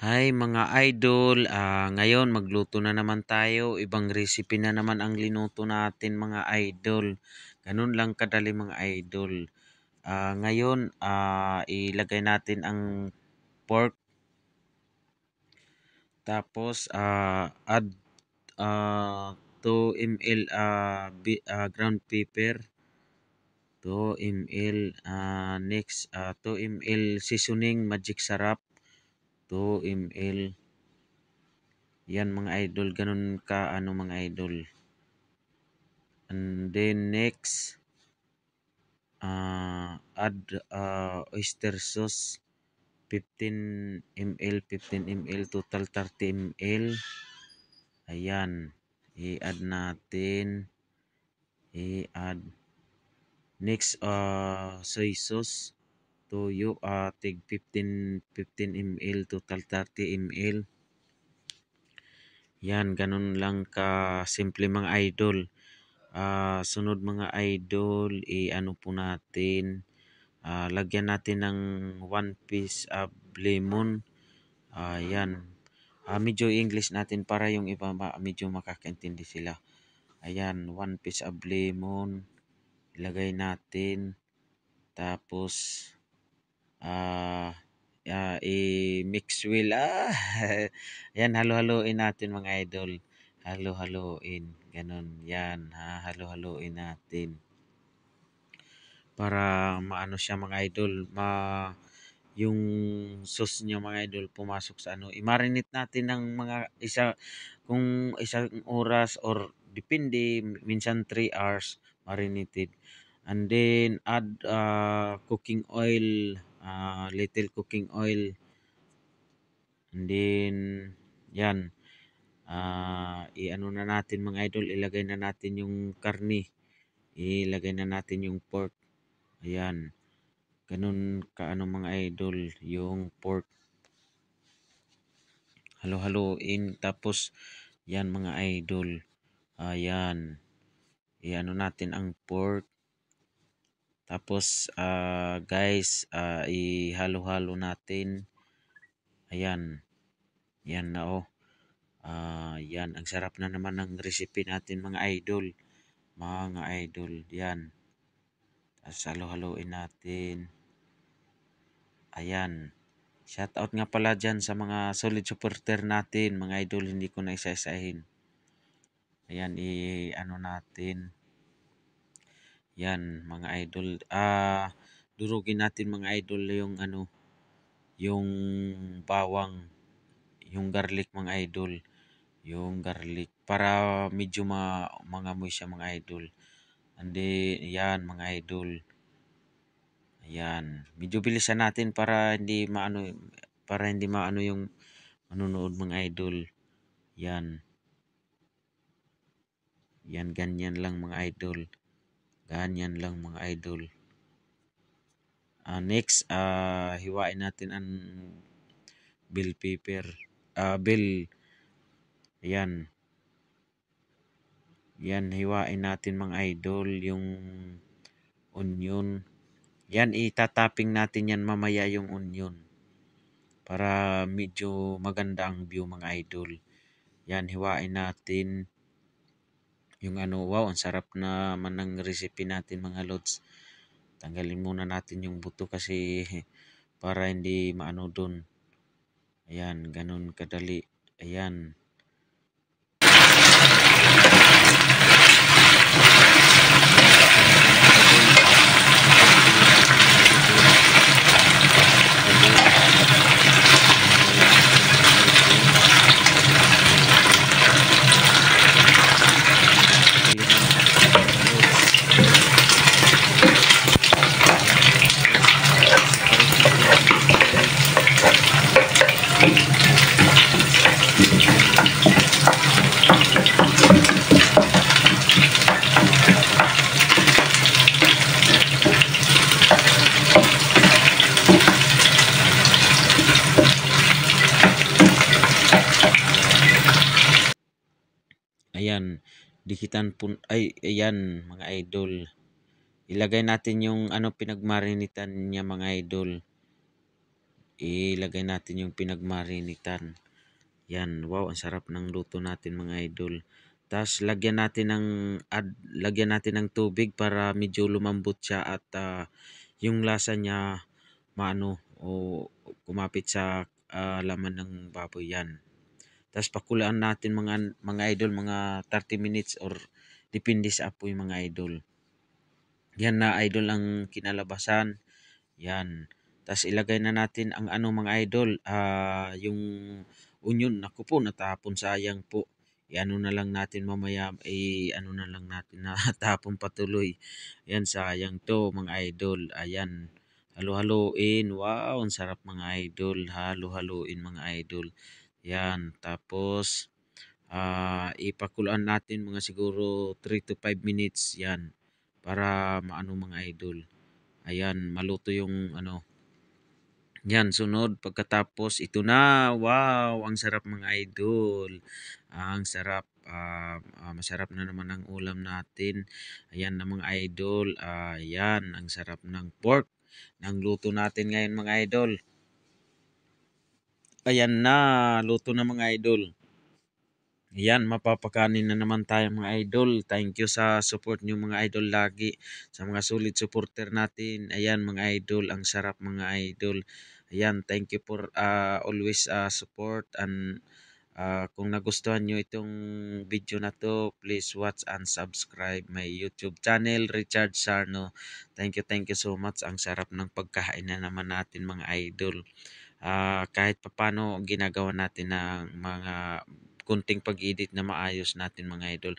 Hi mga idol, ngayon magluto na naman tayo. Ibang recipe na naman ang linuto natin mga idol. Ganun lang kadali mga idol. Ngayon, ilagay natin ang pork. Tapos, add 2 ml ground pepper. 2 ml. Next, 2 ml seasoning magic sarap. 2 ml. Yan mga idol, ganun ka mga idol. And then next, add oyster sauce 15 ml, 15 ml, total 30 ml. Ayan, i-add natin. I-add. Next, soy sauce. Toyo, tig 15 ml, total 30 ml. Yan, ganun lang ka simple mga idol. Sunod mga idol, i-ano po natin, lagyan natin ng 1 piece of lemon. Yan. Medyo English natin para yung iba medyo makakaintindi sila. Ayan, 1 piece of lemon. Ilagay natin. Tapos, i-mix well. Ayan, halo-haloin natin mga idol. Halo-haloin. Ganun. Yan. Halo-haloin natin. Para maano siya mga idol. Yung sauce niya mga idol pumasok sa ano. I-marinate natin ng mga kung isang oras or depende. Minsan 3 hours marinated. And then add cooking oil. Little cooking oil. And then yan. I-ano na natin mga idol, ilagay na natin yung karni, ilagay na natin yung pork. Ayan, ganun kaano mga idol yung pork. Halo-haloin, tapos yan mga idol. Ayan, i-ano natin ang pork. Tapos guys, ihalo-halo natin. Ayan, yan na oh. Yan, ang sarap na naman ng recipe natin mga idol. Mga idol, yan. Tapos halo-haloin natin. Ayan. Shout out nga pala dyan sa mga solid supporter natin, mga idol, hindi ko na isa-isahin. Ayan, i-ano natin. Yan, mga idol. Durugin natin mga idol yung ano, yung bawang, yung garlic mga idol. Yung garlic para medyo mangamoy siya mga idol. And then, yan mga idol. Ayan, medyo bilisan natin para hindi maano yung manonood mga idol. Yan. Yan, ganyan lang mga idol. Ganyan lang mga idol. Next, hiwain natin ang bell pepper. Bell. Ayan. Yan, hiwain natin mga idol yung onion. Yan, itatapping natin yan mamaya yung onion. Para medyo maganda ang view mga idol. Yan, hiwain natin yung ano. Wow, ang sarap na man ng recipe natin mga lods. Tanggalin muna natin yung buto kasi para hindi maano dun. Ayan, ganun kadali. Ayan. Ayan, dikitan po, ayan mga idol. Ilagay natin yung ano pinagmarinitan niya mga idol. ilagay natin yung pinagmarinitan. Yan, wow, ang sarap ng luto natin mga idol. Tapos lagyan natin ng tubig para medyo lumambot siya at yung lasa niya maano o kumapit sa laman ng baboy yan. Tapos pakulaan natin mga idol mga 30 minutes or depende sa apoy mga idol. Yan na idol ang kinalabasan. Yan. Tapos ilagay na natin ang ano mga idol, yung onion. Naku po, natapon sayang po. I-ano na lang natin mamaya, ano na lang natin na tapon patuloy. Yan, sayang to mga idol. Ayan, halo-haloin. Wow, ang sarap mga idol. Halo-haloin mga idol. Yan, tapos ipakuluan natin mga siguro 3 to 5 minutes. Yan, para maano mga idol. Ayan, maluto yung ano. Yan, sunod pagkatapos ito na. Wow, ang sarap mga idol. Ang sarap. Masarap na naman ang ulam natin. Ayan na mga idol. Ayan, ang sarap ng pork. Ng luto natin ngayon mga idol. Ayan na, luto na mga idol. Ayan, mapapakanin na naman tayo mga idol. Thank you sa support nyo mga idol lagi. Sa mga solid supporter natin. Ayan mga idol, ang sarap mga idol. Ayan, thank you for always support. And kung nagustuhan nyo itong video na to, please watch and subscribe my YouTube channel, Richard Sarno. Thank you so much. Ang sarap ng pagkain na naman natin mga idol. Kahit papano ginagawa natin ng mga kunting pag-edit na maayos natin mga idol.